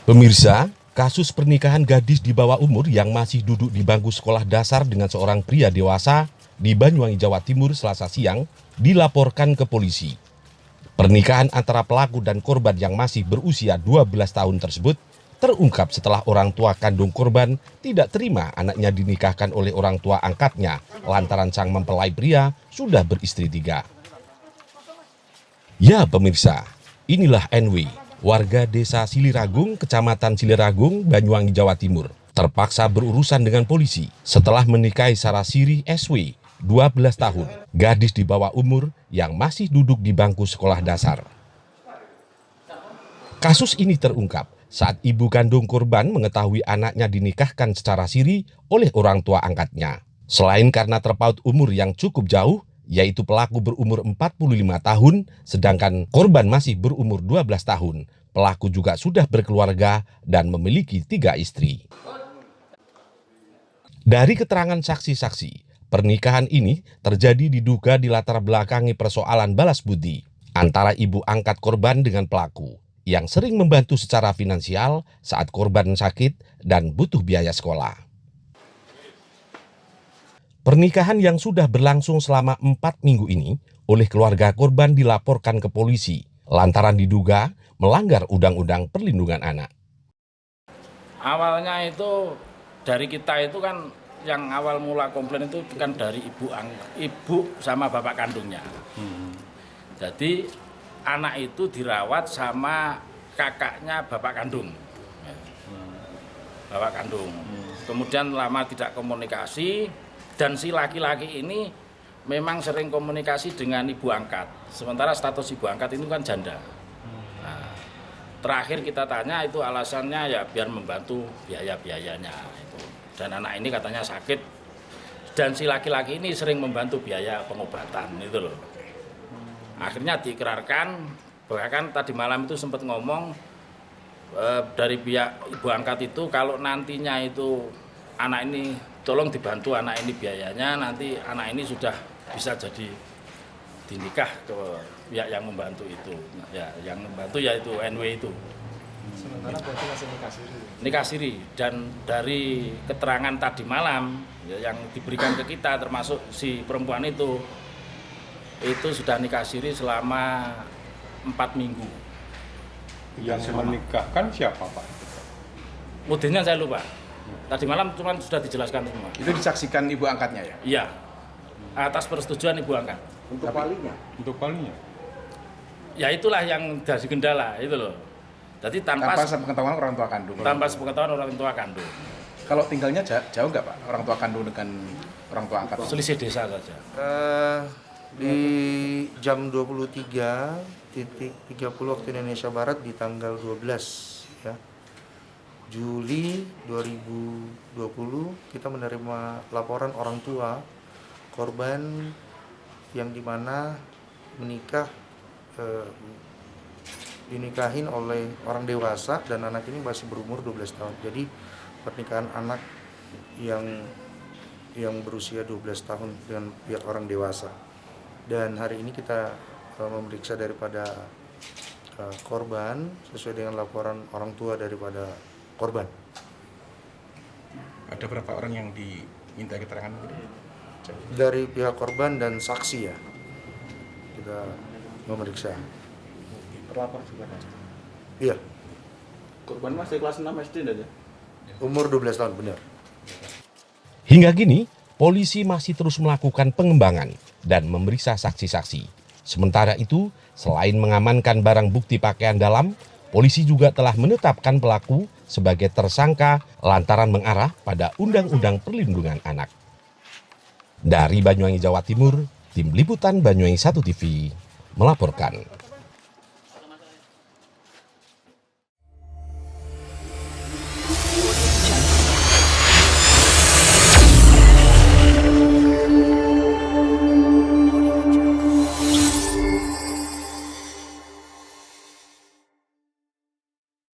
Pemirsa, kasus pernikahan gadis di bawah umur yang masih duduk di bangku sekolah dasar dengan seorang pria dewasa di Banyuwangi, Jawa Timur Selasa siang dilaporkan ke polisi. Pernikahan antara pelaku dan korban yang masih berusia 12 tahun tersebut terungkap setelah orang tua kandung korban tidak terima anaknya dinikahkan oleh orang tua angkatnya lantaran sang mempelai pria sudah beristri 3. Ya pemirsa, inilah NW, warga desa Siliragung, kecamatan Siliragung, Banyuwangi, Jawa Timur, terpaksa berurusan dengan polisi setelah menikahi Sarasiri SW, 12 tahun, gadis di bawah umur yang masih duduk di bangku sekolah dasar. Kasus ini terungkap saat ibu kandung korban mengetahui anaknya dinikahkan secara siri oleh orang tua angkatnya. Selain karena terpaut umur yang cukup jauh, yaitu pelaku berumur 45 tahun, sedangkan korban masih berumur 12 tahun. Pelaku juga sudah berkeluarga dan memiliki 3 istri. Dari keterangan saksi-saksi, pernikahan ini terjadi diduga di latar belakangi persoalan balas budi antara ibu angkat korban dengan pelaku, yang sering membantu secara finansial saat korban sakit dan butuh biaya sekolah. Pernikahan yang sudah berlangsung selama 4 minggu ini oleh keluarga korban dilaporkan ke polisi lantaran diduga melanggar Undang-Undang Perlindungan Anak. Awalnya itu dari kita itu kan yang awal mula komplain itu kan dari ibu sama bapak kandungnya. Jadi anak itu dirawat sama kakaknya bapak kandung. Bapak kandung. Kemudian lama tidak komunikasi. Dan si laki-laki ini memang sering komunikasi dengan ibu angkat. Sementara status ibu angkat itu kan janda. Nah, terakhir kita tanya itu alasannya ya biar membantu biaya-biayanya. Dan anak ini katanya sakit. Dan si laki-laki ini sering membantu biaya pengobatan itu loh. Akhirnya diikrarkan, bahkan tadi malam itu sempat ngomong dari pihak ibu angkat itu kalau nantinya itu anak ini tolong dibantu anak ini biayanya, nanti anak ini sudah bisa jadi dinikah ke pihak yang membantu itu. Ya, yang membantu yaitu NW itu. Sementara berarti masih nikah siri. Dan dari keterangan tadi malam ya, yang diberikan ke kita termasuk si perempuan itu sudah nikah siri selama 4 minggu. Yang menikahkan siapa Pak? Modelnya saya lupa. Tadi malam cuma sudah dijelaskan semua. Itu disaksikan ibu angkatnya ya? Iya, atas persetujuan ibu angkat. Untuk walinya? Untuk walinya? Ya itulah yang jadi kendala itu loh. Jadi tanpa sepengetahuan orang tua kandung. Tanpa sepengetahuan orang tua kandung. Kalau tinggalnya jauh nggak Pak orang tua kandung dengan orang tua angkat? Selisih desa saja. Di jam 23.30 waktu Indonesia Barat di tanggal 12 ya. Juli 2020 kita menerima laporan orang tua korban yang dimana menikah dinikahin oleh orang dewasa dan anak ini masih berumur 12 tahun. Jadi pernikahan anak yang berusia 12 tahun dengan pihak orang dewasa. Dan hari ini kita memeriksa daripada korban sesuai dengan laporan orang tua daripada korban. Ada berapa orang yang diminta keterangan? Dari pihak korban dan saksi ya, kita memeriksa. Terlapor juga Mas? Iya. Korban masih kelas 6 SD aja? Umur 12 tahun, benar. Hingga kini, polisi masih terus melakukan pengembangan dan memeriksa saksi-saksi. Sementara itu, selain mengamankan barang bukti pakaian dalam, polisi juga telah menetapkan pelaku sebagai tersangka lantaran mengarah pada Undang-Undang Perlindungan Anak. Dari Banyuwangi, Jawa Timur, Tim Liputan Banyuwangi 1 TV melaporkan.